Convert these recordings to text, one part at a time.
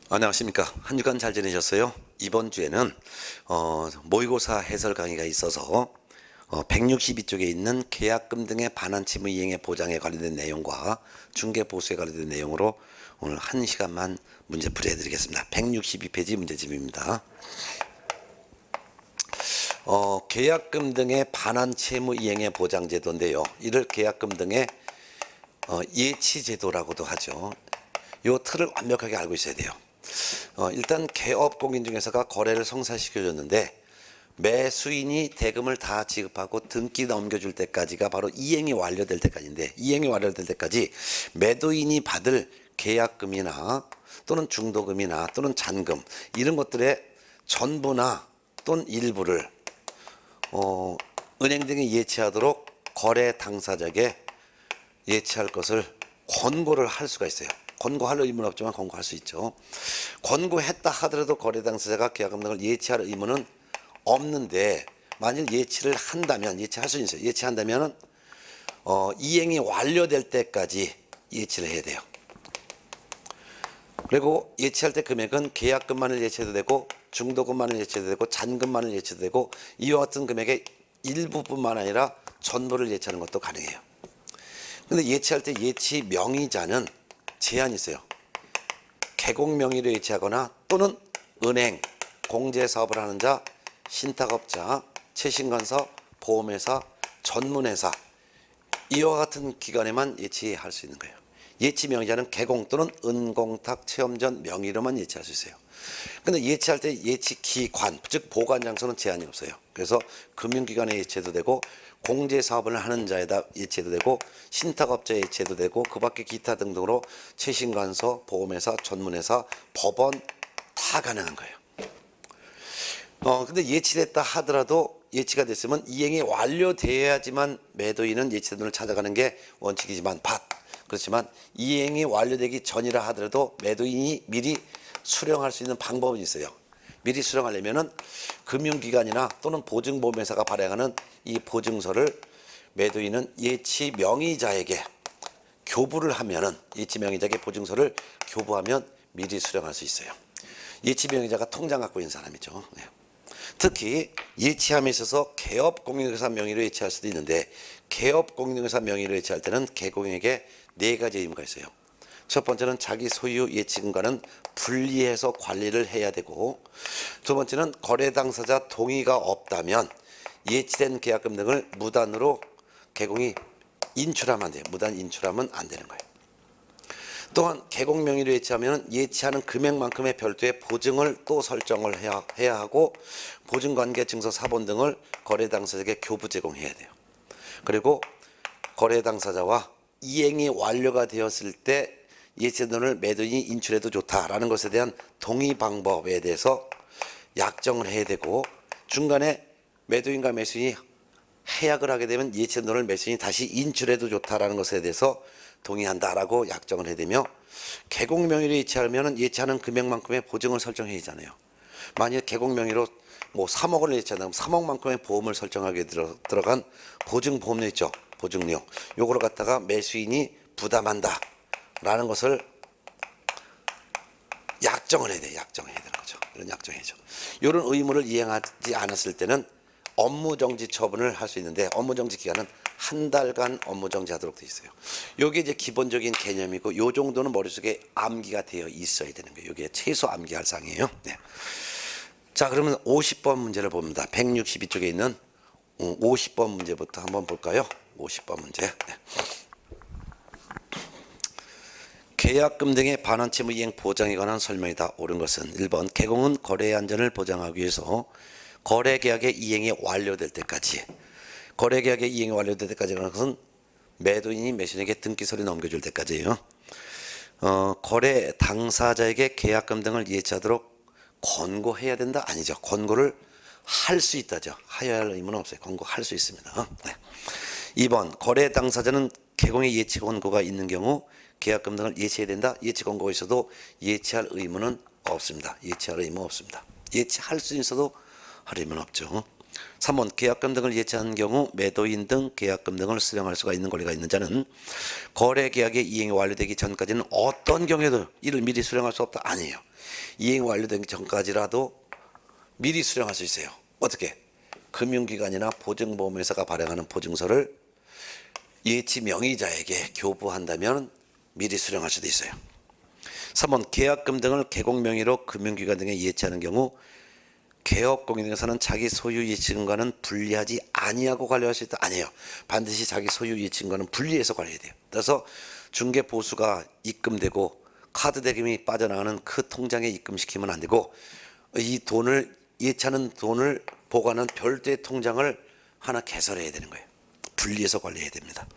안녕하십니까. 한 주간 잘 지내셨어요? 이번 주에는 모의고사 해설 강의가 있어서 162쪽에 있는 계약금 등의 반환채무 이행의 보장에 관련된 내용과 중개보수에 관련된 내용으로 오늘 1시간만 문제 풀이해 드리겠습니다. 162페이지 문제집입니다. 계약금 등의 반환채무 이행의 보장제도인데요. 이를 계약금 등의 예치제도라고도 하죠. 이 틀을 완벽하게 알고 있어야 돼요. 일단 개업공인중개사가 거래를 성사시켜줬는데 매수인이 대금을 다 지급하고 등기 넘겨줄 때까지가 바로 이행이 완료될 때까지인데, 이행이 완료될 때까지 매도인이 받을 계약금이나 또는 중도금이나 또는 잔금 이런 것들의 전부나 또는 일부를 은행 등에 예치하도록 거래 당사자에게 예치할 것을 권고를 할 수가 있어요. 권고할 의무는 없지만 권고할 수 있죠. 권고했다 하더라도 거래 당사자가 계약금 등을 예치할 의무는 없는데, 만일 예치를 한다면, 예치할 수 있어요. 예치한다면 이행이 완료될 때까지 예치를 해야 돼요. 그리고 예치할 때 금액은 계약금만을 예치해도 되고 중도금만을 예치해도 되고 잔금만을 예치해도 되고 이와 같은 금액의 일부뿐만 아니라 전부를 예치하는 것도 가능해요. 근데 예치할 때 예치 명의자는 제한이 있어요. 개공 명의로 예치하거나 또는 은행, 공제사업을 하는 자, 신탁업자, 최신건설, 보험회사, 전문회사 이와 같은 기관에만 예치할 수 있는 거예요. 예치 명의자는 개공 또는 은공탁 체험전 명의로만 예치할 수 있어요. 근데 예치할 때 예치 기관, 즉 보관 장소는 제한이 없어요. 그래서 금융기관에 예치해도 되고 공제사업을 하는 자에다 예치해도 되고 신탁업자에 예치해도 되고 그 밖에 기타 등등으로 최신관서, 보험회사, 전문회사, 법원 다 가능한 거예요. 근데 예치됐다 하더라도 예치가 됐으면 이행이 완료되어야지만 매도인은 예치된 돈을 찾아가는 게 원칙이지만 그렇지만 이행이 완료되기 전이라 하더라도 매도인이 미리 수령할 수 있는 방법은 있어요. 미리 수령하려면은 금융기관이나 또는 보증보험회사가 발행하는 이 보증서를 매도인은 예치 명의자에게 교부를 하면은, 예치 명의자에게 보증서를 교부하면 미리 수령할 수 있어요. 예치 명의자가 통장 갖고 있는 사람이죠. 네. 특히 예치함에 있어서 개업공인중개사 명의로 예치할 수도 있는데, 개업공인중개사 명의로 예치할 때는 개공에게 4가지 의무가 있어요. 첫 번째는 자기 소유 예치금과는 분리해서 관리를 해야 되고, 두 번째는 거래 당사자 동의가 없다면 예치된 계약금 등을 무단으로 개공이 인출하면 안 돼요. 무단 인출하면 안 되는 거예요. 또한 개공 명의로 예치하면 예치하는 금액만큼의 별도의 보증을 또 설정을 해야 하고, 보증관계 증서 사본 등을 거래 당사자에게 교부 제공해야 돼요. 그리고 거래 당사자와 이행이 완료가 되었을 때 예치된 돈을 매도인이 인출해도 좋다라는 것에 대한 동의 방법에 대해서 약정을 해야 되고, 중간에 매도인과 매수인이 해약을 하게 되면 예치된 돈을 매수인이 다시 인출해도 좋다라는 것에 대해서 동의한다라고 약정을 해야 되며, 개공 명의로 예치하면 예치하는 금액만큼의 보증을 설정해야 하잖아요. 만약 개공 명의로 3억을 예치한다면 3억만큼의 보험을 설정하게 들어간 보증보험료 있죠. 보증료. 요거를 갖다가 매수인이 부담한다 라는 것을 약정을 해야 돼. 약정해야 되는 거죠. 이런 약정이죠. 이런 의무를 이행하지 않았을 때는 업무정지 처분을 할 수 있는데, 업무정지 기간은 1달간 업무정지하도록 되어 있어요. 이게 이제 기본적인 개념이고, 이 정도는 머릿속에 암기가 되어 있어야 되는 거예요. 이게 최소 암기할 사항이에요. 네. 자, 그러면 50번 문제를 봅니다. 162쪽에 있는 50번 문제부터 한번 볼까요? 50번 문제. 네. 계약금 등의 반환채무 이행 보장에 관한 설명이다. 옳은 것은 1번 개공은 거래의 안전을 보장하기 위해서 거래계약의 이행이 완료될 때까지, 거래계약의 이행이 완료될 때까지라는 것은 매도인이 매수인에게 등기서류 넘겨줄 때까지예요. 거래 당사자에게 계약금 등을 예치하도록 권고해야 된다? 아니죠. 권고를 할 수 있다죠. 하여야 할 의무는 없어요. 권고할 수 있습니다. 네. 2번 거래 당사자는 개공의 예치 권고가 있는 경우 계약금 등을 예치해야 된다. 예치 권고가 있어도 예치할 의무는 없습니다. 예치할 의무 없습니다. 예치할 수 있어도 할 의무는 없죠. 3번 계약금 등을 예치한 경우 매도인 등 계약금 등을 수령할 수가 있는 권리가 있는 자는 거래 계약의 이행이 완료되기 전까지는 어떤 경우에도 이를 미리 수령할 수 없다. 아니에요. 이행이 완료되기 전까지라도 미리 수령할 수 있어요. 어떻게? 금융기관이나 보증보험회사가 발행하는 보증서를 예치 명의자에게 교부한다면 미리 수령할 수도 있어요. 3번 계약금 등을 개공 명의로 금융기관 등에 예치하는 경우 개업공인중개사는 자기 소유 예치금과는 분리하지 아니하고 관리할 수 있다. 아니에요. 반드시 자기 소유 예치금과는 분리해서 관리해야 돼요. 따라서 중개보수가 입금되고 카드 대금이 빠져나가는 그 통장에 입금시키면 안 되고 이 돈을 예치하는 돈을 보관한 별도의 통장을 하나 개설해야 되는 거예요. 분리해서 관리해야 됩니다.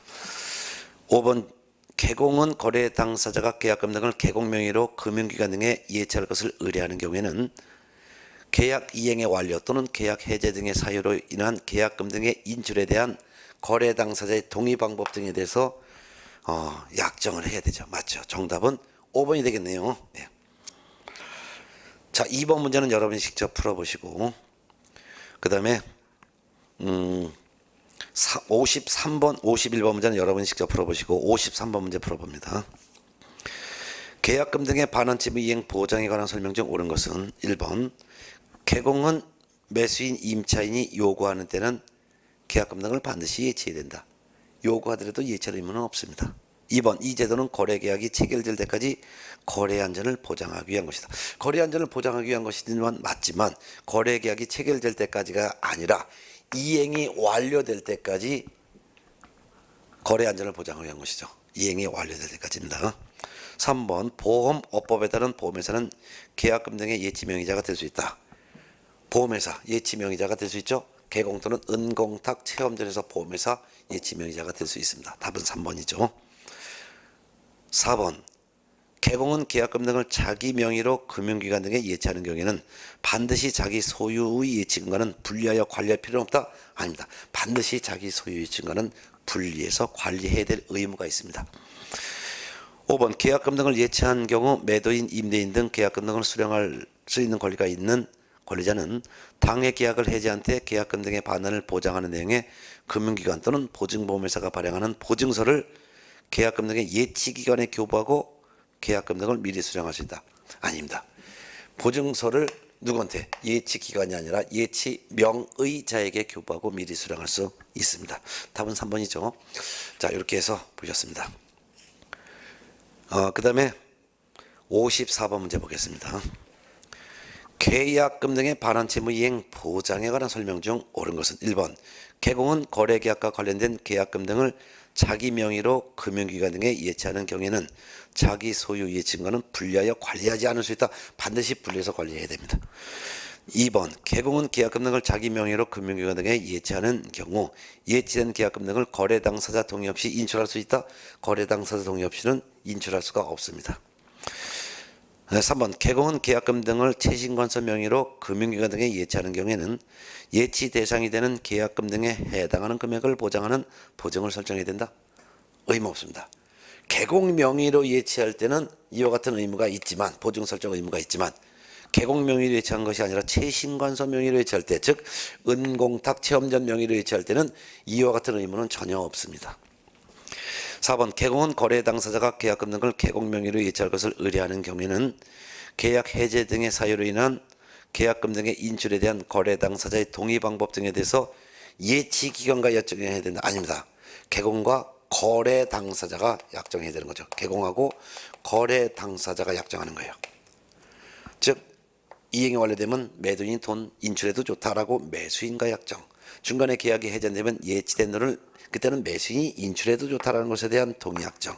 5번 개공은 거래 당사자가 계약금 등을 개공 명의로 금융기관 등에 예치할 것을 의뢰하는 경우에는 계약 이행의 완료 또는 계약 해제 등의 사유로 인한 계약금 등의 인출에 대한 거래 당사자의 동의 방법 등에 대해서 약정을 해야 되죠. 맞죠? 정답은 5번이 되겠네요. 네. 자, 2번 문제는 여러분이 직접 풀어보시고 그 다음에 53번, 51번 문제는 여러분이 직접 풀어보시고 53번 문제 풀어봅니다. 계약금 등의 반환채무 이행 보장에 관한 설명 중 옳은 것은 1번 개공은 매수인 임차인이 요구하는 때는 계약금 등을 반드시 예치해야 된다. 요구하더라도 예치할 의무는 없습니다. 2번 이 제도는 거래계약이 체결될 때까지 거래 안전을 보장하기 위한 것이다. 거래 안전을 보장하기 위한 것이지만 맞지만 거래계약이 체결될 때까지가 아니라 이행이 완료될 때까지 거래 안전을 보장하기 위한 것이죠. 이행이 완료될 때까지입니다. 3번 보험업법에 따른 보험회사는 계약금 등의 예치명의자가 될 수 있다. 보험회사 예치명의자가 될 수 있죠. 개공 또는 은공탁 체험전에서 보험회사 예치명의자가 될 수 있습니다. 답은 3번이죠. 4번 개공은 계약금 등을 자기 명의로 금융기관 등에 예치하는 경우에는 반드시 자기 소유의 예치금과는 분리하여 관리할 필요는 없다? 아닙니다. 반드시 자기 소유 예치금과는 분리해서 관리해야 될 의무가 있습니다. 5번 계약금 등을 예치한 경우 매도인, 임대인 등 계약금 등을 수령할 수 있는 권리가 있는 권리자는 당해 계약을 해지한 때 계약금 등의 반환을 보장하는 내용의 금융기관 또는 보증보험회사가 발행하는 보증서를 계약금 등의 예치기관에 교부하고 계약금 등을 미리 수령할 수 있다. 아닙니다. 보증서를 누구한테? 예치기관이 아니라 예치명의자에게 교부하고 미리 수령할 수 있습니다. 답은 3번이죠. 자, 이렇게 해서 보셨습니다. 그 다음에 54번 문제 보겠습니다. 계약금 등의 반환채무 이행 보장에 관한 설명 중 옳은 것은 1번 개공은 거래계약과 관련된 계약금 등을 자기 명의로 금융기관 등에 예치하는 경우에는 자기 소유 예치금과는 분리하여 관리하지 않을 수 있다. 반드시 분리해서 관리해야 됩니다. 2번 개공은 계약금 등을 자기 명의로 금융기관 등에 예치하는 경우 예치된 계약금 등을 거래 당사자 동의 없이 인출할 수 있다. 거래 당사자 동의 없이는 인출할 수가 없습니다. 3번 개공은 계약금 등을 채신권서 명의로 금융기관 등에 예치하는 경우에는 예치 대상이 되는 계약금 등에 해당하는 금액을 보장하는 보증을 설정해야 된다. 의무 없습니다. 개공 명의로 예치할 때는 이와 같은 의무가 있지만 보증 설정 의무가 있지만 개공 명의로 예치한 것이 아니라 채신관서 명의로 예치할 때 즉 은공탁 체험전 명의로 예치할 때는 이와 같은 의무는 전혀 없습니다. 4번 개공은 거래 당사자가 계약금 등을 개공 명의로 예치할 것을 의뢰하는 경우에는 계약 해제 등의 사유로 인한 계약금 등의 인출에 대한 거래 당사자의 동의 방법 등에 대해서 예치기관과 약정해야 된다. 아닙니다. 개공과 거래 당사자가 약정해야 되는 거죠. 개공하고 거래 당사자가 약정하는 거예요. 즉 이행이 완료되면 매도인이 돈 인출해도 좋다라고 매수인과 약정. 중간에 계약이 해제되면 예치된 돈을 그때는 매수인이 인출해도 좋다라는 것에 대한 동의약정.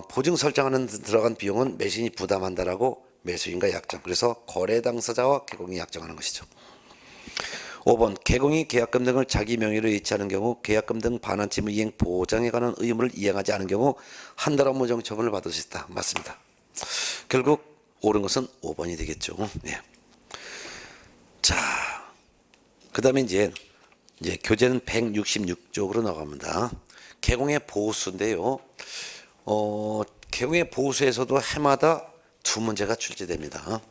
보증 설정하는 데 들어간 비용은 매수인이 부담한다라고 매수인과 약정. 그래서 거래 당사자와 개공이 약정하는 것이죠. 5번 개공이 계약금 등을 자기 명의로 예치하는 경우 계약금 등 반환채무 이행 보장에 관한 의무를 이행하지 않은 경우 한 달 업무정 처분을 받을 수 있다. 맞습니다. 결국 옳은 것은 5번이 되겠죠. 네. 자, 그 다음에 이제 교재는 166쪽으로 나갑니다. 개공의 보수인데요. 개공의 보수에서도 해마다 두 문제가 출제됩니다.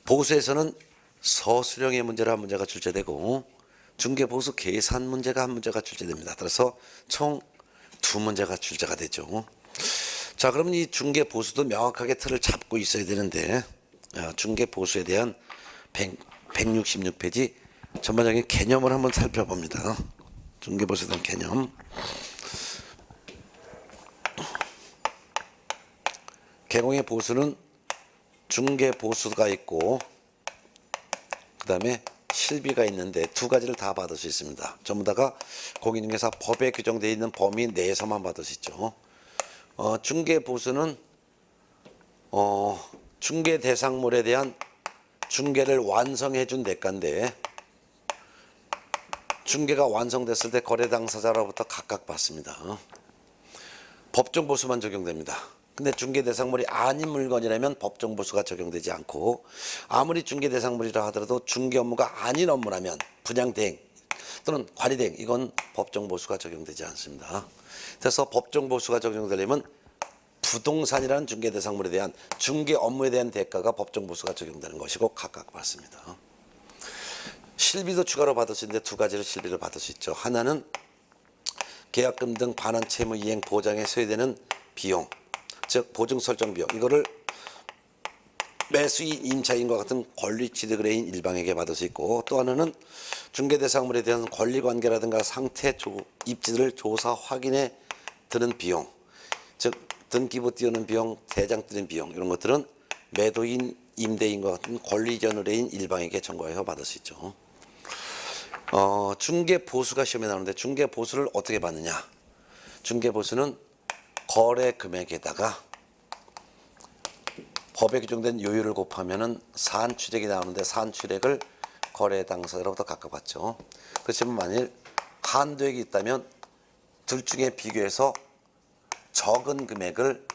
보수에서는 서술형의 문제로 한 문제가 출제되고 중개보수 계산 문제가 한 문제가 출제됩니다. 따라서 총 두 문제가 출제가 되죠. 자, 그러면 이 중개보수도 명확하게 틀을 잡고 있어야 되는데 중개보수에 대한 166페이지 전반적인 개념을 한번 살펴봅니다. 중개보수에 대한 개념. 개공의 보수는 중개보수가 있고 그 다음에 실비가 있는데 두 가지를 다 받을 수 있습니다. 전부 다가 공인중개사 법에 규정되어 있는 범위 내에서만 받을 수 있죠. 중개보수는 중개 대상물에 대한 중개를 완성해 준 대가인데 중개가 완성됐을 때 거래 당사자로부터 각각 받습니다. 법정 보수만 적용됩니다. 근데 중개 대상물이 아닌 물건이라면 법정 보수가 적용되지 않고 아무리 중개 대상물이라 하더라도 중개 업무가 아닌 업무라면 분양 대행 또는 관리 대행 이건 법정 보수가 적용되지 않습니다. 그래서 법정 보수가 적용되려면 부동산이라는 중개 대상물에 대한 중개 업무에 대한 대가가 법정 보수가 적용되는 것이고 각각 받습니다. 실비도 추가로 받을 수 있는데 두 가지로 실비를 받을 수 있죠. 하나는 계약금 등 반환 채무 이행 보장에 소요되는 비용, 즉 보증 설정 비용, 이거를 매수인, 임차인과 같은 권리 취득을 해인 일방에게 받을 수 있고, 또 하나는 중개 대상물에 대한 권리 관계라든가 상태 입지를 조사 확인에 드는 비용, 즉 등기부 띄우는 비용, 대장 띄우는 비용, 이런 것들은 매도인, 임대인과 같은 권리 이전을 해인 일방에게 청구하여 받을 수 있죠. 중개 보수가 시험에 나오는데 중개 보수를 어떻게 받느냐? 중개 보수는 거래 금액에다가 법에 규정된 요율을 곱하면은 산출액이 나오는데 산출액을 거래 당사자로부터 각각 받죠. 그렇지만 만일 한도액이 있다면 둘 중에 비교해서 적은 금액을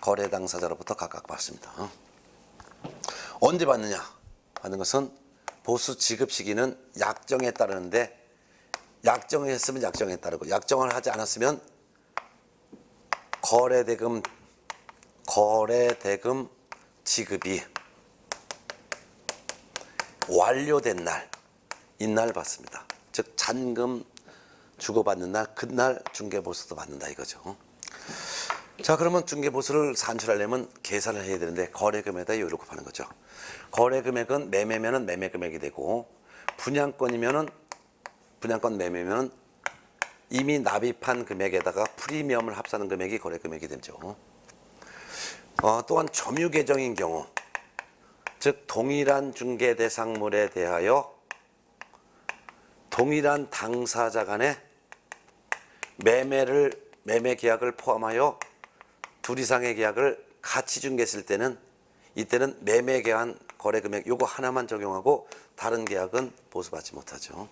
거래 당사자로부터 각각 받습니다. 언제 받느냐 하는 것은 보수 지급 시기는 약정에 따르는데 약정을 했으면 약정에 따르고 약정을 하지 않았으면 거래대금 지급이 완료된 날 이날 받습니다. 즉 잔금 주고받는 날 그날 중개보수도 받는다 이거죠. 자, 그러면 중개보수를 산출하려면 계산을 해야 되는데 거래금에다 요율을 곱하는 거죠. 거래금액은 매매면은 매매금액이 되고 분양권 매매면은 이미 납입한 금액에다가 프리미엄을 합산한 금액이 거래금액이 되죠. 또한 점유 계정인 경우, 즉 동일한 중개 대상물에 대하여 동일한 당사자 간의 매매 계약을 포함하여 둘 이상의 계약을 같이 중개했을 때는 이때는 매매 계약 거래 금액 요거 하나만 적용하고 다른 계약은 보수받지 못하죠.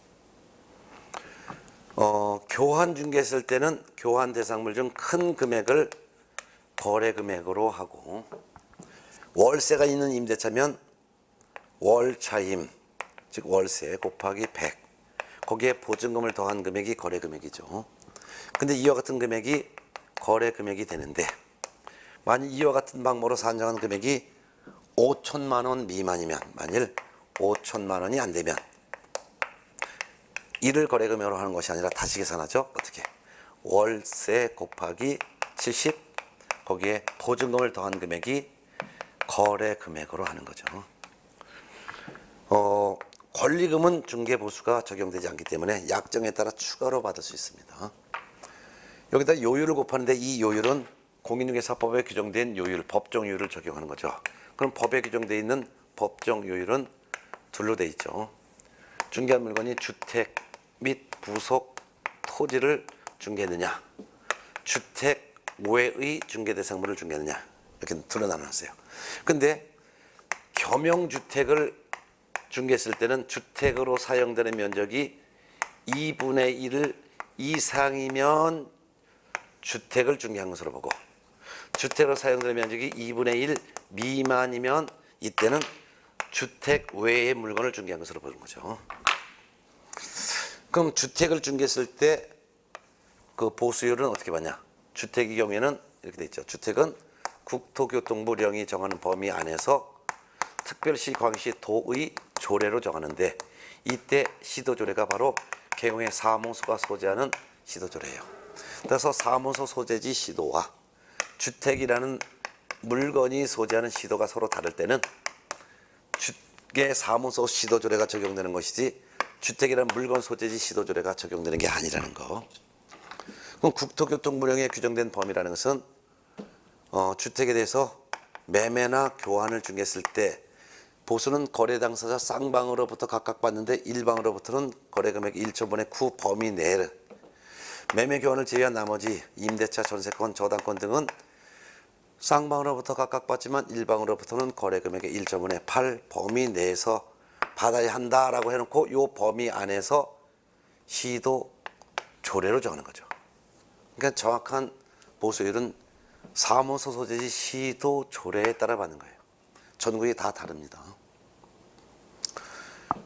교환 중개했을 때는 교환 대상물 중 큰 금액을 거래 금액으로 하고, 월세가 있는 임대차면 월차임 즉 월세 곱하기 100 거기에 보증금을 더한 금액이 거래 금액이죠. 근데 이와 같은 금액이 거래 금액이 되는데 만일 이와 같은 방법으로 산정한 금액이 5천만 원 미만이면, 만일 5천만 원이 안 되면 이를 거래 금액으로 하는 것이 아니라 다시 계산하죠. 어떻게? 월세 곱하기 70 거기에 보증금을 더한 금액이 거래 금액으로 하는 거죠. 권리금은 중개보수가 적용되지 않기 때문에 약정에 따라 추가로 받을 수 있습니다. 여기다 요율을 곱하는데 이 요율은 공인중개사법에 규정된 요율, 법정 요율을 적용하는 거죠. 그럼 법에 규정되어 있는 법정 요율은 둘로 되어 있죠. 중개한 물건이 주택 및 부속 토지를 중개했느냐, 주택 외의 중개 대상물을 중개했느냐, 이렇게 둘로 나눴어요. 근데 겸용주택을 중개했을 때는 주택으로 사용되는 면적이 2분의 1 이상이면 주택을 중개한 것으로 보고, 주택으로 사용되는 면적이 2분의 1 미만이면 이때는 주택 외의 물건을 중개한 것으로 보는 거죠. 그럼 주택을 중개했을 때 그 보수율은 어떻게 받냐? 주택의 경우에는 이렇게 돼 있죠. 주택은 국토교통부령이 정하는 범위 안에서 특별시, 광시, 도의 조례로 정하는데 이때 시도조례가 바로 개공의 사무소가 소재하는 시도조례예요. 그래서 사무소 소재지 시도와 주택이라는 물건이 소재하는 시도가 서로 다를 때는 주택 사무소 시도조례가 적용되는 것이지 주택이라는 물건 소재지 시도조례가 적용되는 게 아니라는 거. 그럼 국토교통부령에 규정된 범위라는 것은 주택에 대해서 매매나 교환을 중개했을 때 보수는 거래 당사자 쌍방으로부터 각각 받는데 일방으로부터는 거래 금액 1조분의 구 범위 내에 매매 교환을 제외한 나머지 임대차, 전세권, 저당권 등은 쌍방으로부터 각각 받지만 일방으로부터는 거래 금액의 1조분의 8 범위 내에서 받아야 한다라고 해놓고 이 범위 안에서 시도 조례로 정하는 거죠. 그러니까 정확한 보수율은 사무소 소재지 시도 조례에 따라 받는 거예요. 전국이 다 다릅니다.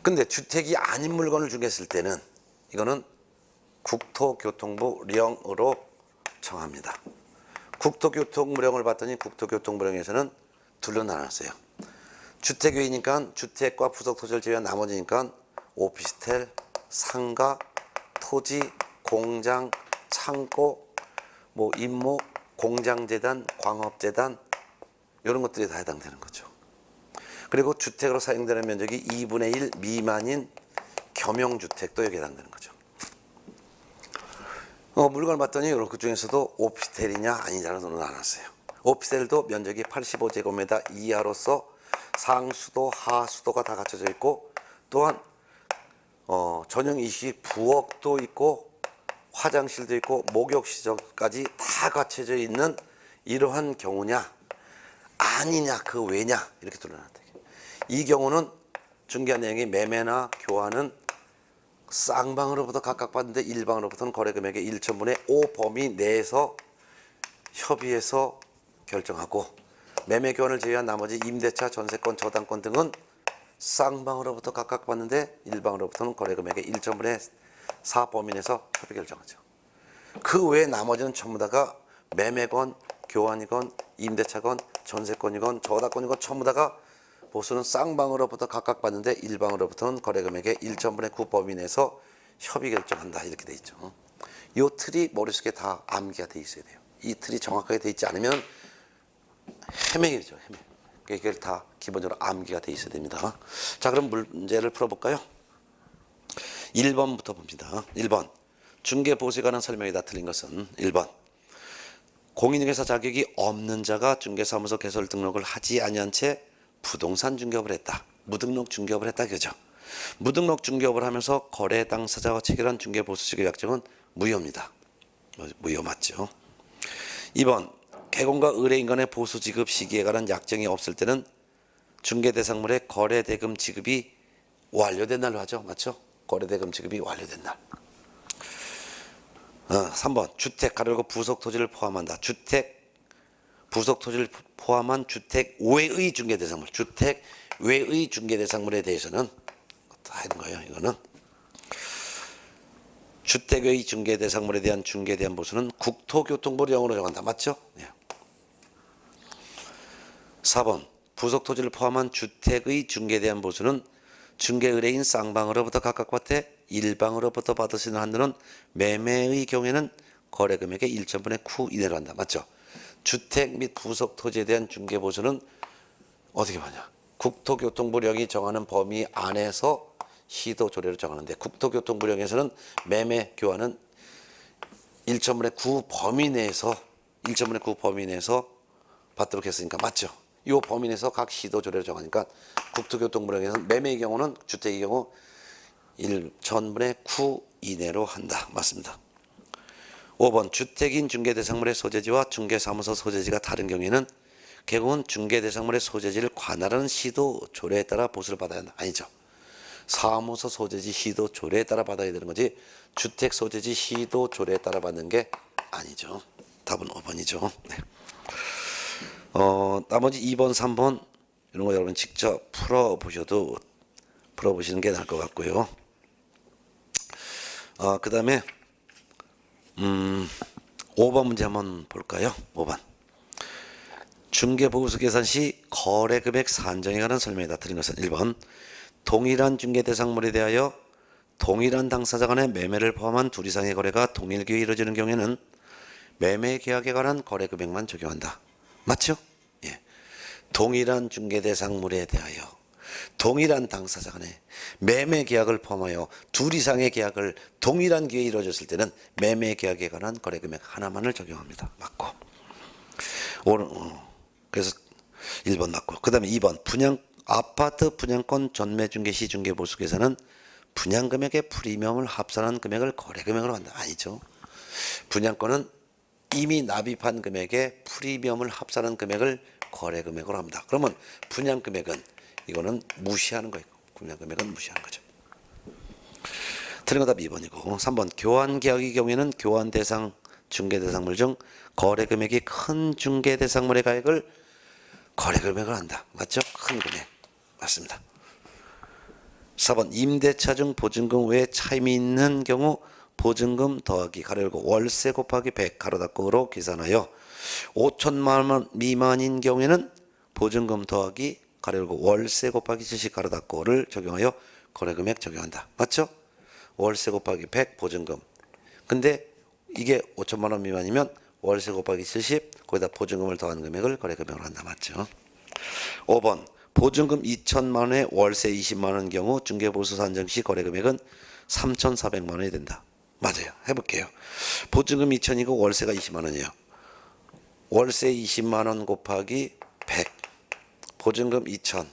근데 주택이 아닌 물건을 중개했을 때는 이거는 국토교통부령으로 정합니다. 국토교통부령을 봤더니 국토교통부령에서는 둘로 나눴어요. 주택 외니까 주택과 부속 토지를 제외한 나머지니까 오피스텔, 상가, 토지, 공장, 창고, 뭐 임목, 공장재단, 광업재단 이런 것들이 다 해당되는 거죠. 그리고 주택으로 사용되는 면적이 2분의 1 미만인 겸용주택도 여기에 해당되는 거죠. 물건을 봤더니 그 중에서도 오피스텔이냐 아니냐로 나눴어요. 오피스텔도 면적이 85제곱미터 이하로서 상수도 하수도가 다 갖춰져 있고 또한 전용 이식 부엌도 있고 화장실도 있고 목욕시설까지 다 갖춰져 있는 이러한 경우냐 아니냐 그 왜냐 이렇게 둘러놨다. 이 경우는 중개한 내용이 매매나 교환은 쌍방으로부터 각각 받는데 일방으로부터는 거래 금액의 1천분의 5 범위 내에서 협의해서 결정하고 매매 교환을 제외한 나머지 임대차, 전세권, 저당권 등은 쌍방으로부터 각각 받는데 일방으로부터는 거래 금액의 1천분의 4 범위 내에서 협의 결정하죠. 그 외 나머지는 전부 다가 매매건, 교환이건, 임대차건, 전세권이건, 저당권이건 전부 다가 보수는 쌍방으로부터 각각 받는데 일방으로부터는 거래 금액의 1천분의 9 범위 내에서 협의 결정한다 이렇게 돼 있죠. 이 틀이 머릿속에 다 암기가 돼 있어야 돼요. 이 틀이 정확하게 돼 있지 않으면 헤매죠. 이걸 다 기본적으로 암기가 돼 있어야 됩니다. 자, 그럼 문제를 풀어볼까요? 1번부터 봅니다. 1번 중개보수에 관한 설명이다. 틀린 것은 1번 공인중개사 자격이 없는 자가 중개사무소 개설 등록을 하지 아니한 채 부동산 중개업을 했다. 무등록 중개업을 했다. 그죠? 무등록 중개업을 하면서 거래 당사자와 체결한 중개보수직의 약정은 무효입니다. 무효 맞죠? 2번 개공과 의뢰인 간의 보수 지급 시기에 관한 약정이 없을 때는 중개 대상물의 거래 대금 지급이 완료된 날로 하죠. 맞죠? 거래 대금 지급이 완료된 날. 3번 주택 가로고 부속 토지를 포함한다. 주택 부속 토지를 포함한 주택 외의 중개 대상물, 주택 외의 중개 대상물에 대해서는 다 하는 거예요. 이거는 주택 외의 중개 대상물에 대한 중개에 대한 보수는 국토교통부령으로 정한다. 맞죠? 네. 4번 부속 토지를 포함한 주택의 중개에 대한 보수는 중개 의뢰인 쌍방으로부터 각각 받되 일방으로부터 받을 수 있는 한도는 매매의 경우에는 거래 금액의 1천분의 9 이내로 한다. 맞죠? 주택 및 부속 토지에 대한 중개 보수는 어떻게 하냐? 국토교통부령이 정하는 범위 안에서 시도 조례를 정하는데 국토교통부령에서는 매매 교환은 1천분의 9 범위 내에서 1천분의 9 범위 내에서 받도록 했으니까 맞죠? 이 범위 내에서 각 시도 조례를 정하니까 국토교통부령에서는 매매의 경우는 주택의 경우 1천분의 9 이내로 한다. 맞습니다. 5번 주택인 중개대상물의 소재지와 중개사무소 소재지가 다른 경우에는 개공은 중개대상물의 소재지를 관할하는 시도 조례에 따라 보수를 받아야 한다. 아니죠. 사무소 소재지 시도 조례에 따라 받아야 되는 거지 주택 소재지 시도 조례에 따라 받는 게 아니죠. 답은 5번이죠. 네. 나머지 2번, 3번 이런 거 여러분 직접 풀어보시는 게 나을 것 같고요. 그 다음에 5번 문제 한번 볼까요? 5번 중개보수 계산 시 거래금액 산정에 관한 설명이다. 드린 것은 1번 동일한 중개 대상물에 대하여 동일한 당사자 간의 매매를 포함한 둘 이상의 거래가 동일기에 이루어지는 경우에는 매매 계약에 관한 거래 금액만 적용한다. 맞죠? 예. 동일한 중개 대상물에 대하여 동일한 당사자 간의 매매 계약을 포함하여 둘 이상의 계약을 동일한 기회에 이루어졌을 때는 매매 계약에 관한 거래 금액 하나만을 적용합니다. 맞고. 그래서 1번 맞고. 그 다음에 2번 아파트 분양권 전매 중개 시 중개 보수 계산은 분양 금액의 프리미엄을 합산한 금액을 거래 금액으로 한다. 아니죠. 분양권은 이미 납입한 금액에 프리미엄을 합산한 금액을 거래 금액으로 합니다. 그러면 분양 금액은 이거는 무시하는 거예요. 분양 금액은 무시하는 거죠. 틀린 거 답 2번이고 3번 교환 계약의 경우에는 교환 대상 중개 대상물 중 거래 금액이 큰 중개 대상물의 가액을 거래 금액을 한다. 맞죠? 큰 금액. 맞습니다. 4번 임대차 중 보증금 외에 차임이 있는 경우 보증금 더하기 가로 열고 월세 곱하기 100 가로 닫고로 계산하여 5천만 원 미만인 경우에는 보증금 더하기 가로 열고 월세 곱하기 70 가로 닫고를 적용하여 거래금액 적용한다. 맞죠? 월세 곱하기 100 보증금. 근데 이게 5천만 원 미만이면 월세 곱하기 70 거기다 보증금을 더한 금액을 거래금액으로 한다. 맞죠? 5번 보증금 2천만 원에 월세 20만 원 경우 중개보수 산정 시 거래금액은 3,400만 원이 된다. 맞아요. 해볼게요. 보증금 2천이고 월세가 20만 원이에요. 월세 20만 원 곱하기 100 보증금 2천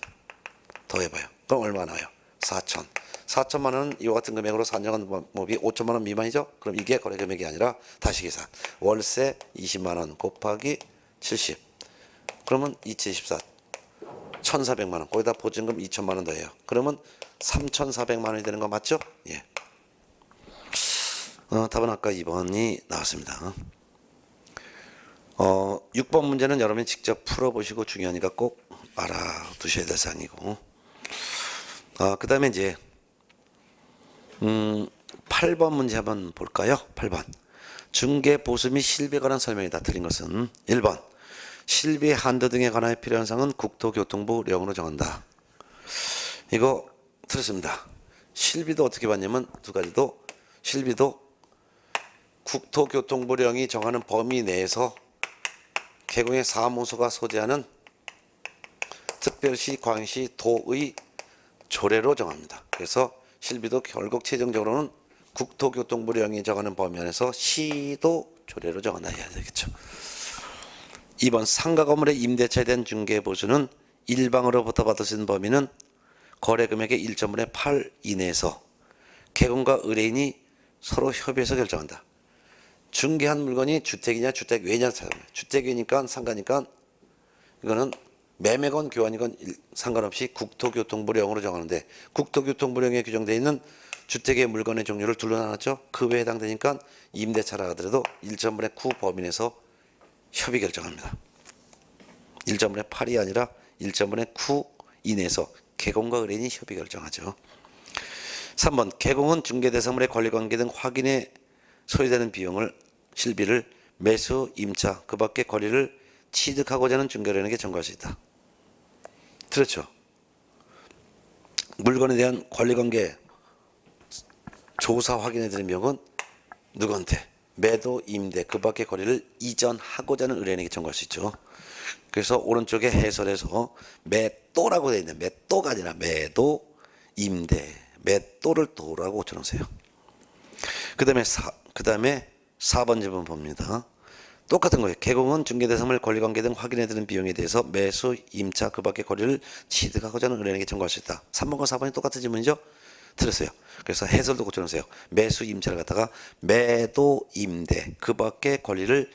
더해봐요. 그럼 얼마 나와요? 4천. 4천만 원은 이와 같은 금액으로 산정한 법이 5천만 원 미만이죠. 그럼 이게 거래 금액이 아니라 다시 계산. 월세 20만 원 곱하기 70 그러면 2,024 1,400만 원 거기다 보증금 2천만 원 더해요. 그러면 3,400만 원이 되는 거 맞죠? 예. 답은 아까 2번이 나왔습니다. 6번 문제는 여러분이 직접 풀어보시고 중요하니까 꼭 알아두셔야 될 사항이고 그 다음에 이제 8번 문제 한번 볼까요? 8번 중개 보수 및 실비에 관한 설명이다. 틀린 것은 1번 실비 한도 등에 관하여 필요한 사항은 국토교통부 령으로 정한다. 이거 틀렸습니다. 실비도 어떻게 봤냐면 두 가지도 실비도 국토교통부령이 정하는 범위 내에서 개공의 사무소가 소재하는 특별시, 광시, 도의 조례로 정합니다. 그래서 실비도 결국 최종적으로는 국토교통부령이 정하는 범위 안에서 시도 조례로 정한다 해야 되겠죠. 2번 상가 건물의 임대차에 대한 중개보수는 일방으로부터 받을 수 있는 범위는 거래금액의 1.5분의 8 이내에서 개공과 의뢰인이 서로 협의해서 결정한다. 중개한 물건이 주택이냐 주택 외냐를 찾아보면 주택이니까 상가니까 이거는 매매건 교환이건 상관없이 국토교통부령으로 정하는데 국토교통부령에 규정되어 있는 주택의 물건의 종류를 둘로 나눴죠. 그 외에 해당되니까 임대차라 하더라도 1.5분의 9 범위 내에서 협의 결정합니다. 1.5분의 8이 아니라 1.5분의 9 이내에서 개공과 의뢰인이 협의 결정하죠. 3번 개공은 중개대상물의 권리관계 등 확인에 소요되는 비용을 실비를 매수, 임차, 그 밖의 권리를 취득하고자 하는 중개인에게 전가할 수 있다. 그렇죠. 물건에 대한 권리관계 조사 확인해드린 비용은 누구한테? 매도, 임대, 그 밖의 권리를 이전하고자 하는 의뢰인에게 전가할 수 있죠. 그래서 오른쪽에 해설에서 매도라고 되어 있는 매도가 아니라 매도, 임대, 매도를 도라고 고쳐놓으세요. 그 다음에 4번 질문 봅니다. 똑같은 거예요. 개공은 중개대상물 권리관계 등 확인해드는 비용에 대해서 매수, 임차, 그 밖의 권리를 취득하고자 하는 의뢰인에게 전가할 수 있다. 3번과 4번이 똑같은 질문이죠? 틀렸어요. 그래서 해설도 고쳐놓으세요. 매수, 임차를 갖다가 매도, 임대, 그 밖의 권리를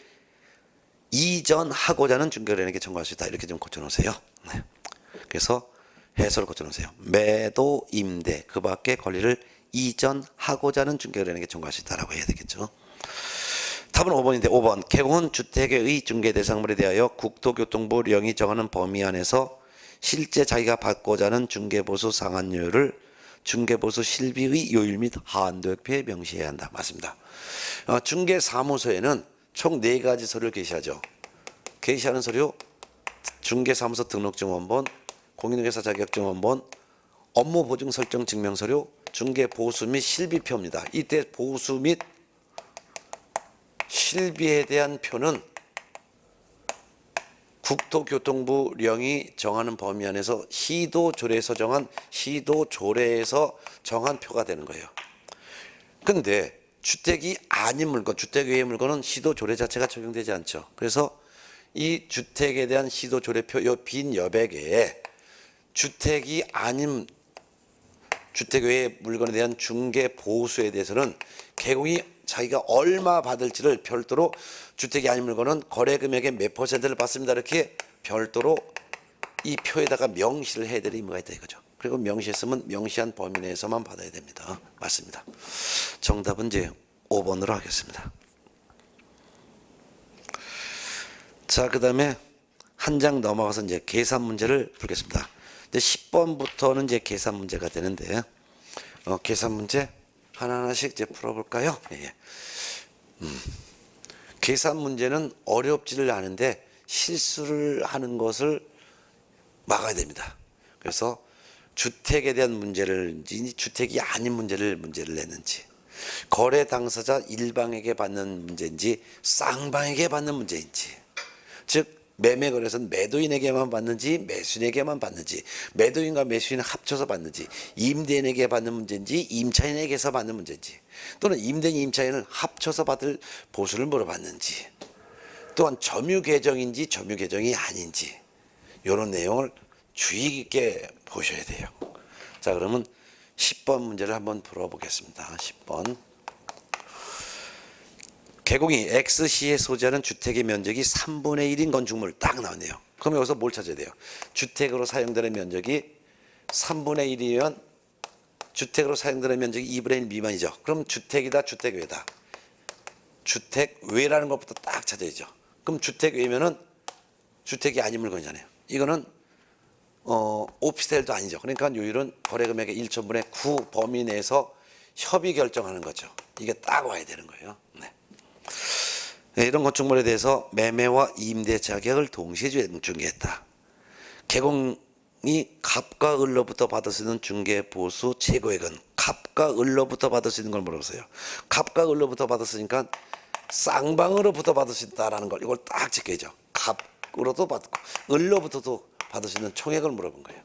이전하고자 하는 중개인에게 전가할 수 있다. 이렇게 좀 고쳐놓으세요. 네. 그래서 해설을 고쳐놓으세요. 매도, 임대, 그 밖의 권리를 이전하고자 하는 중개인에게 전가할 수 있다라고 해야 되겠죠. 답은 5번인데 5번 개공은 주택의 중개대상물에 대하여 국토교통부령이 정하는 범위 안에서 실제 자기가 받고자 하는 중개보수 상한료를 중개보수 실비의 요율 및 한도액표에 명시해야 한다. 맞습니다. 중개사무소에는 총 4가지 서류를 게시하죠. 게시하는 서류 중개사무소 등록증 원본, 공인중개사 자격증 원본, 업무 보증 설정 증명서류, 중개 보수 및 실비표입니다. 이때 보수 및 실비에 대한 표는 국토교통부령이 정하는 범위 안에서 시도조례에서 정한 표가 되는 거예요. 근데 주택이 아닌 물건, 주택 외의 물건은 시도조례 자체가 적용되지 않죠. 그래서 이 주택에 대한 시도조례표 요 빈 여백에 주택이 아닌 주택 외의 물건에 대한 중개 보수에 대해서는 개공이 자기가 얼마 받을지를 별도로 주택이 아닌 물건은 거래 금액의 몇 퍼센트를 받습니다. 이렇게 별도로 이 표에다가 명시를 해야 될 의무가 있다 이거죠. 그리고 명시했으면 명시한 범위 내에서만 받아야 됩니다. 맞습니다. 정답은 이제 5번으로 하겠습니다. 자, 그 다음에 한 장 넘어가서 이제 계산 문제를 풀겠습니다. 이제 10번부터는 이제 계산 문제가 되는데, 계산 문제 하나하나씩 이제 풀어볼까요? 예. 계산 문제는 어렵지를 않은데 실수를 하는 것을 막아야 됩니다. 그래서 주택에 대한 문제를지 주택이 아닌 문제를 냈는지, 거래 당사자 일방에게 받는 문제인지 쌍방에게 받는 문제인지, 즉 매매 거래에서는 매도인에게만 받는지 매수인에게만 받는지, 매도인과 매수인을 합쳐서 받는지, 임대인에게 받는 문제인지 임차인에게서 받는 문제인지, 또는 임대인 임차인을 합쳐서 받을 보수를 물어봤는지, 또한 점유 계정인지 점유 계정이 아닌지, 이런 내용을 주의 깊게 보셔야 돼요. 자, 그러면 10번 문제를 한번 풀어보겠습니다. 10번. 개공이 X시에 소재하는 주택의 면적이 3분의 1인 건축물 딱 나왔네요. 그럼 여기서 뭘 찾아야 돼요? 주택으로 사용되는 면적이 3분의 1이면 주택으로 사용되는 면적이 2분의 1 미만이죠. 그럼 주택이다, 주택외다. 주택외라는 것부터 딱 찾아야죠. 그럼 주택외면은 주택이 아닌 물건이잖아요. 이거는 오피스텔도 아니죠. 그러니까 요율은 거래금액의 1천분의 9 범위 내에서 협의 결정하는 거죠. 이게 딱 와야 되는 거예요. 네. 이런 건축물에 대해서 매매와 임대 자격을 동시에 중개했다. 개공이 갑과 을로부터 받을 수 있는 중개 보수 최고액은 갑과 을로부터 받을 수 있는 걸 물어보세요. 갑과 을로부터 받았으니까 쌍방으로부터 받을 수 있다라는 걸 이걸 딱 지켜야죠. 갑으로도 받고 을로부터도 받을 수 있는 총액을 물어본 거예요.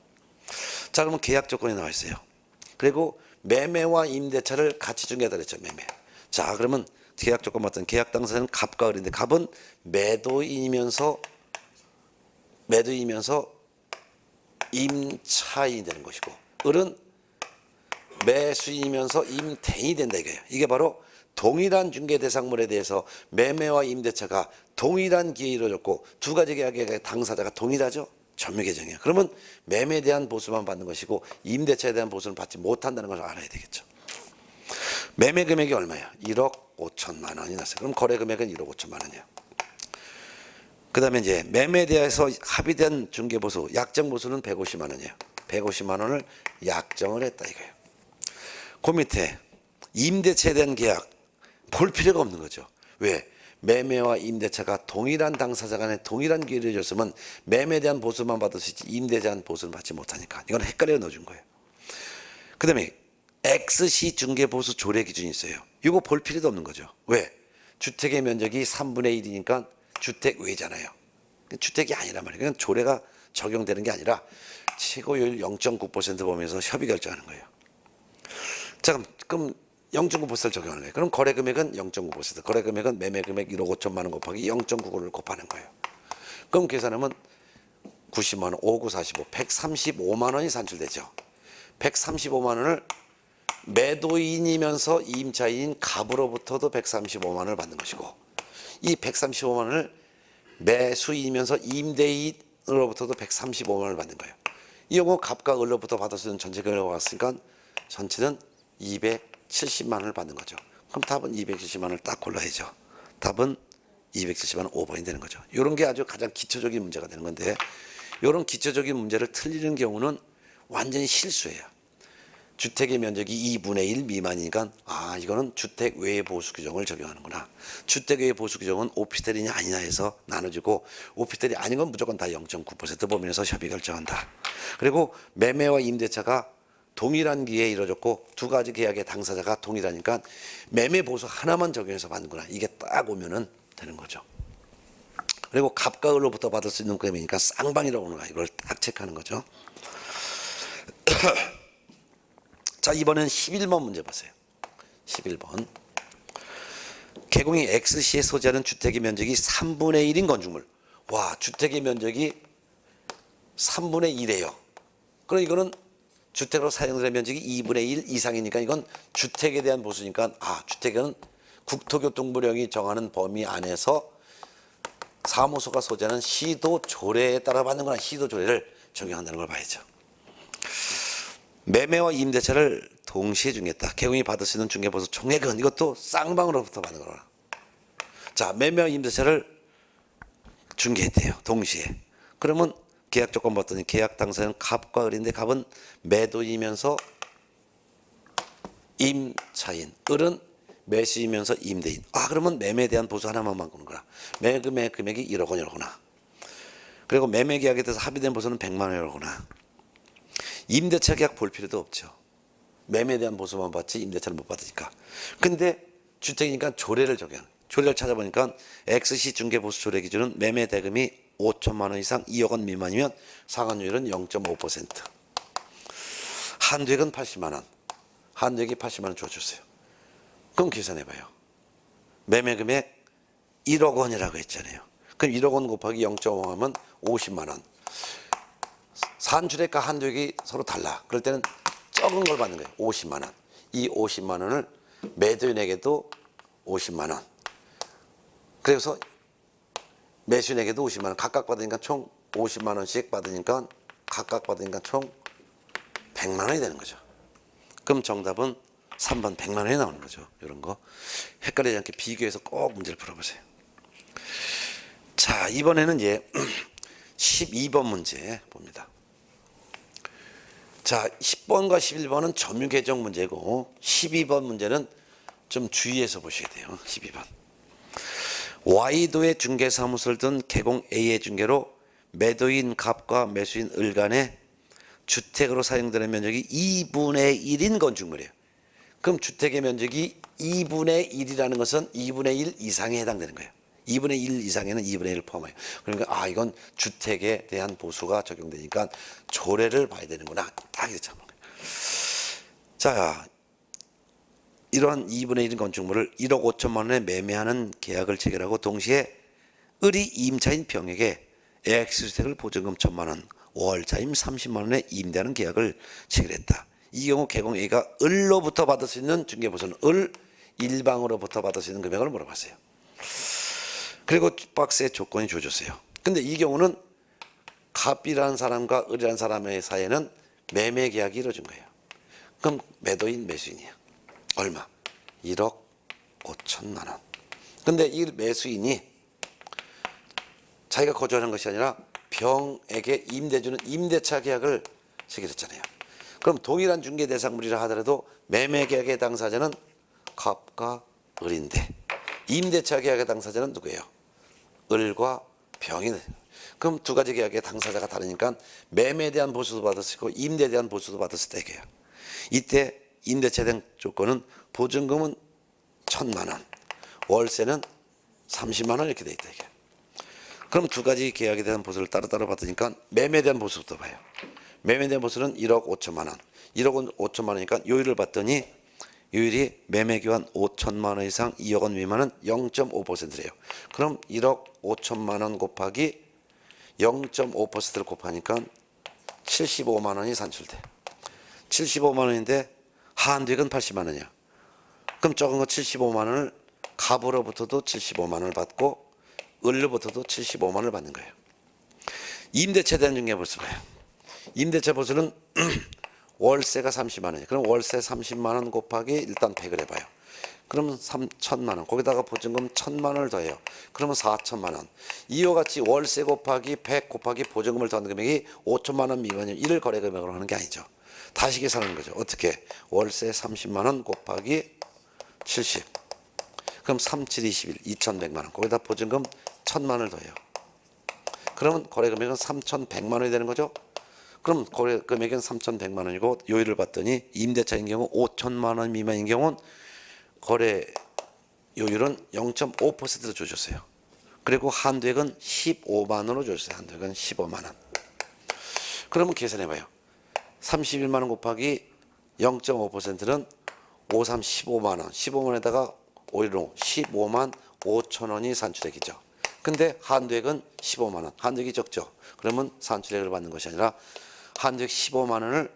자, 그러면 계약 조건이 나와 있어요. 그리고 매매와 임대차를 같이 중개하다 그랬죠. 매매. 자, 그러면 계약 조건 맞던 계약 당사자는 갑과 을인데, 갑은 매도인이면서 임차인이 되는 것이고, 을은 매수인이면서 임대인이 된다 이거예요. 이게 바로 동일한 중개 대상물에 대해서 매매와 임대차가 동일한 기회에 이루어졌고 두 가지 계약의 당사자가 동일하죠. 점유 계정이에요. 그러면 매매에 대한 보수만 받는 것이고 임대차에 대한 보수는 받지 못한다는 걸 알아야 되겠죠. 매매 금액이 얼마예요? 1억 5천만 원이 났어요. 그럼 거래 금액은 1억 5천만 원이에요. 그 다음에 이제 매매에 대해서 합의된 중개보수, 약정보수는 150만 원이에요. 150만 원을 약정을 했다 이거예요. 그 밑에 임대차에 대한 계약 볼 필요가 없는 거죠. 왜? 매매와 임대차가 동일한 당사자 간에 동일한 기회를 줬으면 매매에 대한 보수만 받을 수 있지 임대에 대한 보수는 받지 못하니까 이건 헷갈려 넣어준 거예요. 그 다음에 X시 중개보수 조례 기준이 있어요. 이거 볼 필요도 없는 거죠. 왜? 주택의 면적이 3분의 1이니까 주택 외잖아요. 주택이 아니란 말이에요. 그냥 조례가 적용되는 게 아니라 최고율 0.9% 범위에서 협의 결정하는 거예요. 자, 그럼 0.9%를 적용하는 거예요. 그럼 거래 금액은 0.9%, 거래 금액은 매매 금액 1억 5천만 원 곱하기 0.99를 곱하는 거예요. 그럼 계산하면 90만 원, 5, 9, 45, 135만 원이 산출되죠. 135만 원을 매도인이면서 임차인 갑으로부터도 135만 원을 받는 것이고, 이 135만 원을 매수인이면서 임대인으로부터도 135만 원을 받는 거예요. 이 경우 갑과 을로부터 받을 수 있는 전체 금액이 왔으니까 전체는 270만 원을 받는 거죠. 그럼 답은 270만 원을 딱 골라야죠. 답은 270만 원 5번이 되는 거죠. 이런 게 아주 가장 기초적인 문제가 되는 건데, 이런 기초적인 문제를 틀리는 경우는 완전히 실수예요. 주택의 면적이 2분의 1 미만이니까 이거는 주택 외 보수 규정을 적용하는구나. 주택 외 보수 규정은 오피스텔이냐 아니냐 해서 나눠주고, 오피스텔이 아닌 건 무조건 다 0.9% 범위에서 협의 결정한다. 그리고 매매와 임대차가 동일한 기회에 이루어졌고 두 가지 계약의 당사자가 동일하니까 매매 보수 하나만 적용해서 받는구나. 이게 딱 오면은 되는 거죠. 그리고 갑과 을로부터 받을 수 있는 금액이니까 쌍방이라고 하는 거야. 이걸 딱 체크하는 거죠. 자, 이번엔 11번 문제 보세요. 11번. 개공이 X시에 소재하는 주택의 면적이 3분의 1인 건축물. 와, 주택의 면적이 3분의 1이에요. 그럼 이거는 주택으로 사용되는 면적이 2분의 1 이상이니까 이건 주택에 대한 보수니까 주택은 국토교통부령이 정하는 범위 안에서 사무소가 소재하는 시도 조례에 따라 받는 거나 시도 조례를 적용한다는 걸 봐야죠. 매매와 임대차를 동시에 중개했다. 개공이 받을 수 있는 중개보수 총액은 이것도 쌍방으로부터 받는 거라. 자, 매매와 임대차를 중개했대요. 동시에. 그러면 계약 조건 봤더니 계약 당사자는 갑과 을인데 갑은 매도이면서 임차인, 을은 매수이면서 임대인. 그러면 매매에 대한 보수 하나만 바꾸는 거라. 매매 금액이 1억 원이라구나. 그리고 매매 계약에 대해서 합의된 보수는 100만 원이라구나. 임대차 계약 볼 필요도 없죠. 매매에 대한 보수만 받지 임대차를 못 받으니까. 근데 주택이니까 조례를 적용. 조례를 찾아보니까 X시 중개보수 조례 기준은 매매 대금이 5천만 원 이상 2억 원 미만이면 상환율은 0.5%. 한도액은 80만 원. 한도액이 80만 원 줘주세요. 그럼 계산해봐요. 매매 금액 1억 원이라고 했잖아요. 그럼 1억 원 곱하기 0.5 하면 50만 원. 산출액과 한도액이 서로 달라. 그럴 때는 적은 걸 받는 거예요. 50만 원. 이 50만 원을 매도인에게도 50만 원. 그래서 매수인에게도 50만 원 각각 받으니까 총 50만 원씩 받으니까 각각 받으니까 총 100만 원이 되는 거죠. 그럼 정답은 3번 100만 원이 나오는 거죠. 이런 거 헷갈리지 않게 비교해서 꼭 문제를 풀어보세요. 자, 이번에는 이제 12번 문제 봅니다. 자, 10번과 11번은 점유 개정 문제고 12번 문제는 좀 주의해서 보셔야 돼요. 12번. Y도의 중개사무소를 둔 개공 A의 중개로 매도인 갑과 매수인 을 간의 주택으로 사용되는 면적이 2분의 1인 건축물이에요. 그럼 주택의 면적이 2분의 1이라는 것은 2분의 1 이상에 해당되는 거예요. 2분의 1 이상에는 2분의 1을 포함해요. 그러니까 이건 주택에 대한 보수가 적용되니까 조례를 봐야 되는구나. 딱 이렇게 잡는 거예요. 자, 이러한 2분의 1인 건축물을 1억 5천만 원에 매매하는 계약을 체결하고 동시에 을이 임차인 병에게 X주택을 보증금 1천만 원, 월차임 30만 원에 임대하는 계약을 체결했다. 이 경우 개공 A가 을로부터 받을 수 있는 중개보수는 을 일방으로부터 받을 수 있는 금액을 물어봤어요. 그리고 박스에 조건이 주어졌어요. 근데 이 경우는 갑이라는 사람과 을이라는 사람의 사이에는 매매 계약이 이루어진 거예요. 그럼 매도인 매수인이야. 얼마? 1억 5천만 원. 근데 이 매수인이 자기가 거주하는 것이 아니라 병에게 임대주는 임대차 계약을 체결했잖아요. 그럼 동일한 중개 대상물이라 하더라도 매매 계약의 당사자는 갑과 을인데 임대차 계약의 당사자는 누구예요? 을과 병이. 그럼 두 가지 계약의 당사자가 다르니까 매매에 대한 보수도 받을 수 있고 임대에 대한 보수도 받을 수 있다 이거예요. 이때 임대차에 대한 조건은 보증금은 1,000만 원, 월세는 30만 원 이렇게 돼 있다 이게. 그럼 두 가지 계약에 대한 보수를 따로따로 받으니까 매매에 대한 보수부터 봐요. 매매에 대한 보수는 1억 5천만 원. 1억 5천만 원이니까 요율을 봤더니 요율이 매매 교환 5천만 원 이상 2억 원 미만은 0.5%래요. 그럼 1억 5천만 원 곱하기 0.5%를 곱하니까 75만 원이 산출돼. 75만 원인데 한도액은 80만 원이야. 그럼 적은 거 75만 원을 갑으로부터도 75만 원을 받고 을로부터도 75만 원을 받는 거예요. 임대차에 대한 중개보수 봐요. 임대차 보수는 월세가 30만 원이에요. 그럼 월세 30만 원 곱하기 일단 100을 해봐요. 그러면 3천만 원. 거기다가 보증금 1,000만 원을 더해요. 그러면 4천만 원. 이와 같이 월세 곱하기 100 곱하기 보증금을 더하는 금액이 5천만 원 미만이면 이를 거래 금액으로 하는 게 아니죠. 다시 계산하는 거죠. 어떻게? 월세 30만 원 곱하기 70. 그럼 3, 7, 21, 2,100만 원. 거기다 보증금 1,000만 원을 더해요. 그러면 거래 금액은 3,100만 원이 되는 거죠. 그럼 거래 금액은 3,100만 원이고 요율을 봤더니 임대차인 경우 5천만 원 미만인 경우는 거래 요율은 0.5%로 주셨어요. 그리고 한도액은 15만 원으로 주셨어요. 한도액은 15만 원. 그러면 계산해봐요. 31만 원 곱하기 0.5%는 5, 3, 15만 원. 15만 원에다가 오히려 15만 5천 원이 산출액이죠. 근데 한도액은 15만 원. 한도액이 적죠. 그러면 산출액을 받는 것이 아니라 한도액 15만 원을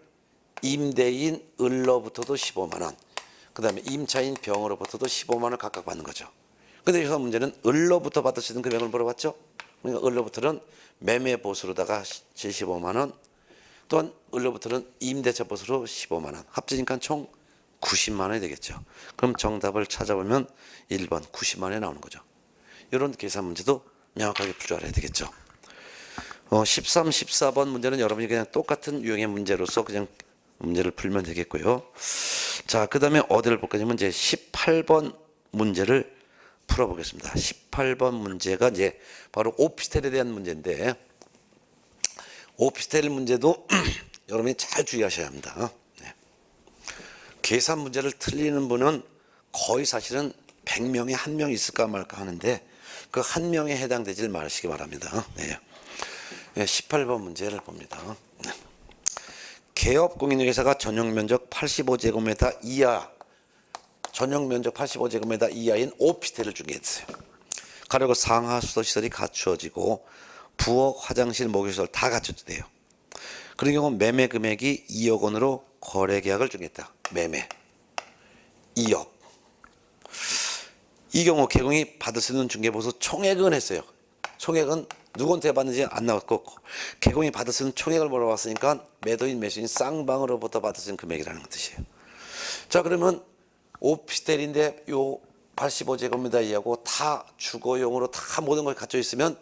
임대인 을로부터도 15만 원. 그 다음에 임차인 병으로부터도 15만 원을 각각 받는 거죠. 근데 여기서 문제는 을로부터 받을 수 있는 금액을 물어봤죠. 그러니까 을로부터는 매매 보수로다가 75만 원, 또한 을로부터는 임대차 보수로 15만 원. 합치니까 총 90만 원이 되겠죠. 그럼 정답을 찾아보면 1번 90만 원이 나오는 거죠. 이런 계산 문제도 명확하게 풀 줄 알아야 되겠죠. 13, 14번 문제는 여러분이 그냥 똑같은 유형의 문제로서 그냥 문제를 풀면 되겠고요. 자, 그 다음에 어디를 볼까 하면 이제 18번 문제를 풀어보겠습니다. 18번 문제가 이제 바로 오피스텔에 대한 문제인데, 오피스텔 문제도 여러분이 잘 주의하셔야 합니다. 네. 계산 문제를 틀리는 분은 거의 사실은 100명에 1명 있을까 말까 하는데 그 1명에 해당되질 마시기 바랍니다. 네. 18번 문제를 봅니다. 네. 개업 공인중개사가 전용면적 85제곱미터 이하, 전용면적 85제곱미터 이하인 오피스텔을 중개했어요. 가로고 상하 수도시설이 갖추어지고 부엌, 화장실, 목욕시설 다 갖춰져야 돼요. 그런 경우 매매 금액이 2억 원으로 거래계약을 중개했다. 매매 2억. 이 경우 개공이 받을 수 있는 중개보수 총액은 했어요. 총액은 누구한테 받는지 안 나왔고 개공이 받을 수 있는 총액을 물어봤으니까 매도인 매수인 쌍방으로부터 받을 수 있는 금액이라는 뜻이에요. 자, 그러면 오피스텔인데 요 85제곱미터 이하고 다 주거용으로 다 모든 것이 갖춰 있으면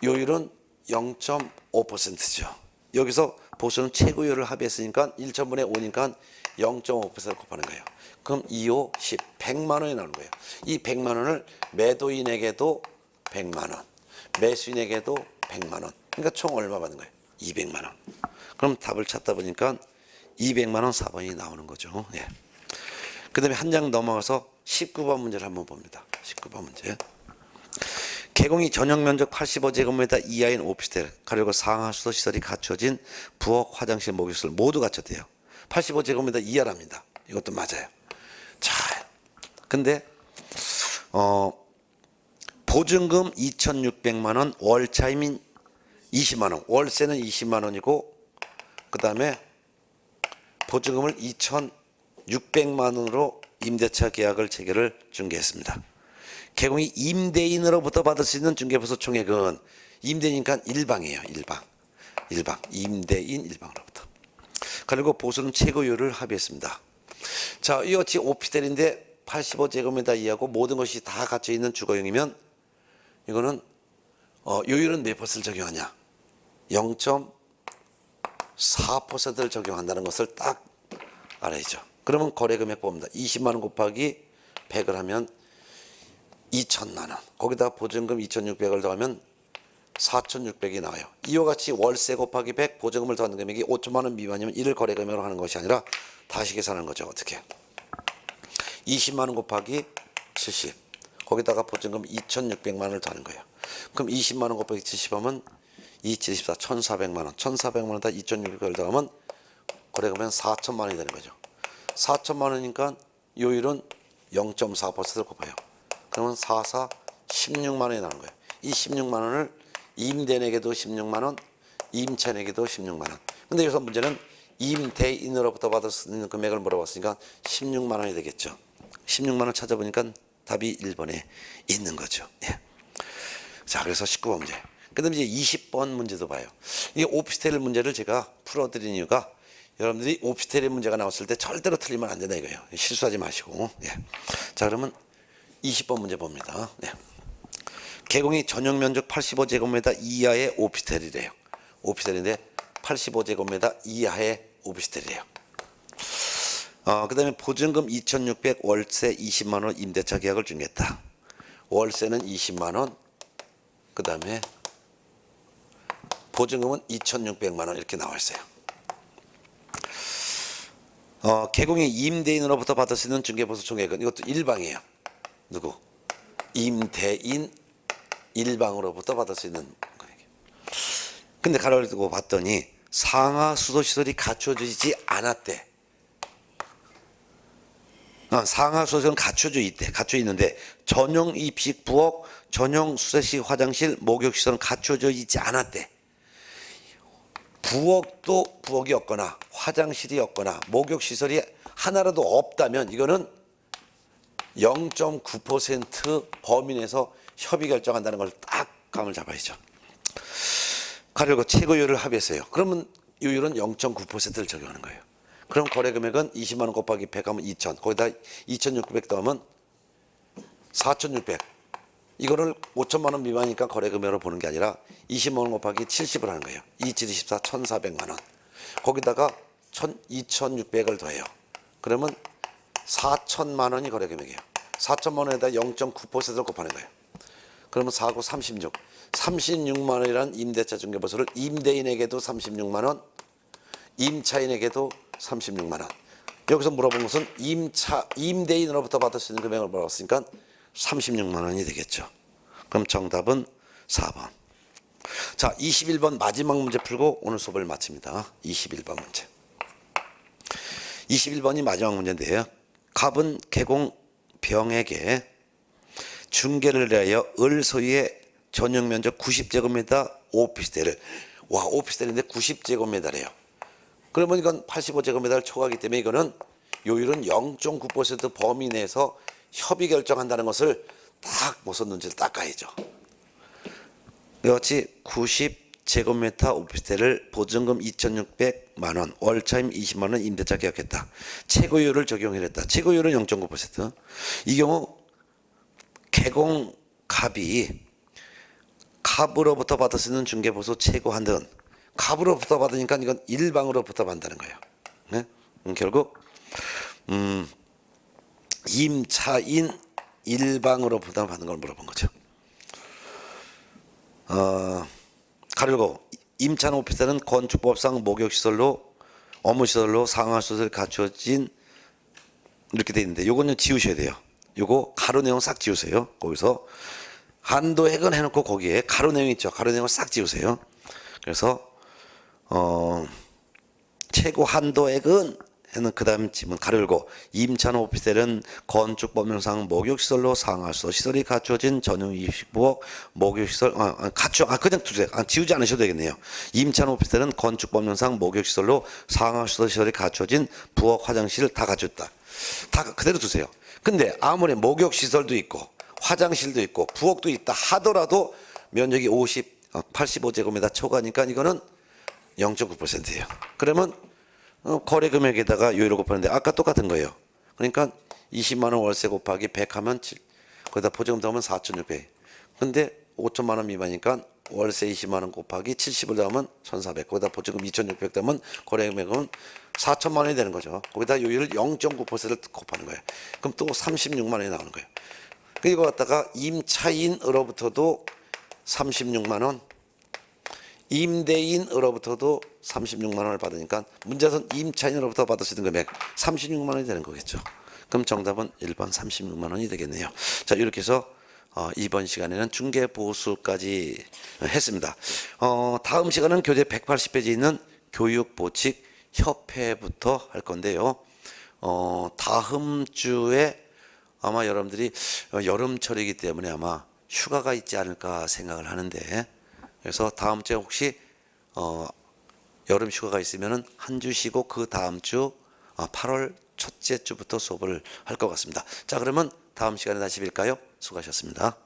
요율은 0.5%죠. 여기서 보수는 최고율을 합의했으니까 1,000분의 5니까 0.5%를 곱하는 거예요. 그럼 2, 5, 10, 100만 원이 나오는 거예요. 이 100만 원을 매도인에게도 100만 원, 매수인에게도 100만 원. 그러니까 총 얼마 받는 거예요? 200만 원. 그럼 답을 찾다 보니까 200만 원 4번이 나오는 거죠. 예. 그 다음에 한 장 넘어가서 19번 문제를 한번 봅니다. 19번 문제. 개공이 전용면적 85제곱미터 이하인 오피스텔, 가로고 상하 수도시설이 갖춰진 부엌, 화장실, 목욕시설 모두 갖춰져요. 85제곱미터 이하랍니다. 이것도 맞아요. 자, 근데 보증금 2,600만 원, 월차임인 20만 원, 월세는 20만 원이고 그 다음에 보증금을 2,600만 원으로 임대차 계약을 체결을 중개했습니다. 개공이 임대인으로부터 받을 수 있는 중개보수 총액은 임대인이니까 일방이에요. 일방. 임대인 일방으로부터. 그리고 보수는 최고율을 합의했습니다. 자, 이같이 오피스텔인데 85제곱미터 이하고 모든 것이 다 갖춰 있는 주거용이면 이거는 요율은 몇 퍼센트를 적용하냐? 0.4%를 적용한다는 것을 딱 알아야죠. 그러면 거래금액 봅니다. 20만 원 곱하기 100을 하면 2천만 원. 거기다 보증금 2,600을 더하면 4,600이 나와요. 이와 같이 월세 곱하기 100, 보증금을 더하는 금액이 5천만 원 미만이면 이를 거래금액으로 하는 것이 아니라 다시 계산하는 거죠. 어떻게? 20만 원 곱하기 70. 거기다가 보증금 2,600만 원을 더하는 거예요. 그럼 20만 원 곱하기 70하면 274, 1,400만 원. 1,400만 원에다 2,600을 더하면 거래금액은 4천만 원이 되는 거죠. 4천만 원이니까 요율은 0.4%를 곱해요. 그러면 4, 4, 16만 원이 나오는 거예요. 이 16만 원을 임대인에게도 16만 원, 임차인에게도 16만 원. 근데 여기서 문제는 임대인으로부터 받을 수 있는 금액을 물어봤으니까 16만 원이 되겠죠. 16만 원 찾아보니까 답이 1번에 있는 거죠. 예. 자, 그래서 19번 문제. 그 다음에 이제 20번 문제도 봐요. 이 오피스텔 문제를 제가 풀어드린 이유가 여러분들이 오피스텔의 문제가 나왔을 때 절대로 틀리면 안 된다 이거예요. 실수하지 마시고. 예. 자, 그러면 20번 문제 봅니다. 네. 개공이 전용 면적 85제곱미터 이하의 오피스텔이래요. 오피스텔인데 85제곱미터 이하의 오피스텔이래요. 그 다음에 보증금 2,600, 월세 20만 원 임대차 계약을 중개했다. 월세는 20만 원, 그 다음에 보증금은 2,600만 원 이렇게 나와 있어요. 개공이 임대인으로부터 받을 수 있는 중개보수 총액은 이것도 일방이에요. 누구? 임대인 일방으로부터 받을 수 있는 거예요. 근데 가로를 두고 봤더니 상하 수도 시설이 갖춰지지 않았대. 상하 수도시설은 갖춰져 있는데 전용 입식 부엌, 전용 수세식 화장실, 목욕 시설은 갖춰져 있지 않았대. 부엌도 부엌이 없거나 화장실이 없거나 목욕 시설이 하나라도 없다면 이거는 0.9% 범위 내에서 협의 결정한다는 걸 딱 감을 잡아야죠. 가려고 최고율을 합의했어요. 그러면 요율은 0.9%를 적용하는 거예요. 그럼 거래 금액은 20만 원 곱하기 100 하면 2,000. 거기다 2,600 더하면 4,600. 이거를 5천만 원 미만이니까 거래 금액으로 보는 게 아니라 20만 원 곱하기 70을 하는 거예요. 2724 1,400만 원. 거기다가 2,600을 더해요. 그러면 4천만 원이 거래 금액이에요. 4천만 원에다 0.9%를 곱하는 거예요. 그러면 4고 36. 36만 원이라는 임대차 중개보수를 임대인에게도 36만 원, 임차인에게도 36만 원. 여기서 물어본 것은 임대인으로부터 받을 수 있는 금액을 물어봤으니까 36만 원이 되겠죠. 그럼 정답은 4번. 자, 21번 마지막 문제 풀고 오늘 수업을 마칩니다. 21번 문제. 21번이 마지막 문제인데요. 갑은 개공병에게 중개를 위하여 을 소유의 전용 면적 90제곱미터 오피스텔을, 와, 오피스텔인데 90제곱미터래요. 그러면 이건 85제곱미터를 초과하기 때문에 이거는 요율은 0.9% 범위 내에서 협의 결정한다는 것을 딱 무슨 눈치를 닦아야죠. 이같이 90제곱미터 오피스텔을 보증금 2,600만 원, 월차임 20만 원 임대차 계약했다. 최고율을 적용했다. 최고율은 0.9%. 이 경우 개공갑이 갑으로부터 받을 수 있는 중개보수 최고 한도는 갑으로부터 받으니까 이건 일방으로부터 받는다는 거예요. 네? 결국 임차인 일방으로부터 받는 걸 물어본 거죠. 가르고 임차인 오피스텔은 건축법상 목욕시설로 업무시설로 상하수설이 갖춰진 이렇게 돼 있는데 요거는 지우셔야 돼요. 요거 가로 내용 싹 지우세요. 거기서 한도액은 해놓고 거기에 가로 내용 있죠. 가로 내용을 싹 지우세요. 그래서 최고 한도액은 해는 그 다음 지문 가로 열고 임차인 오피스텔은 건축법령상 목욕시설로 상하수도 시설이 갖춰진 전용 입식부엌 목욕시설 그냥 두세요. 지우지 않으셔도 되겠네요. 임차인 오피스텔은 건축법령상 목욕시설로 상하수도 시설이 갖춰진 부엌 화장실 다 갖췄다. 다 그대로 두세요. 근데 아무리 목욕시설도 있고 화장실도 있고 부엌도 있다 하더라도 면적이 85제곱미터 초과니까 이거는 0.9%예요. 그러면 거래 금액에다가 요율을 곱하는데 아까 똑같은 거예요. 그러니까 20만 원 월세 곱하기 100 하면 거기다 보증금 더하면 4,600. 근데 5천만 원 미만이니까 월세 20만 원 곱하기 70을 더하면 1,400. 거기다 보증금 2,600 더하면 거래 금액은 4천만 원이 되는 거죠. 거기다 요율을 0.9%를 곱하는 거예요. 그럼 또 36만 원이 나오는 거예요. 이거 갖다가 임차인으로부터도 36만 원, 임대인으로부터도 36만 원을 받으니까 문제에서는 임차인으로부터 받을 수 있는 금액 36만 원이 되는 거겠죠. 그럼 정답은 1번 36만 원이 되겠네요. 자, 이렇게 해서 이번 시간에는 중개보수까지 했습니다. 다음 시간은 교재 180페이지 있는 교육보칙협회부터 할 건데요. 다음 주에 아마 여러분들이 여름철이기 때문에 아마 휴가가 있지 않을까 생각을 하는데, 그래서 다음 주에 혹시 여름 휴가가 있으면은 한 주 쉬고 그 다음 주 8월 첫째 주부터 수업을 할 것 같습니다. 자, 그러면 다음 시간에 다시 뵐까요? 수고하셨습니다.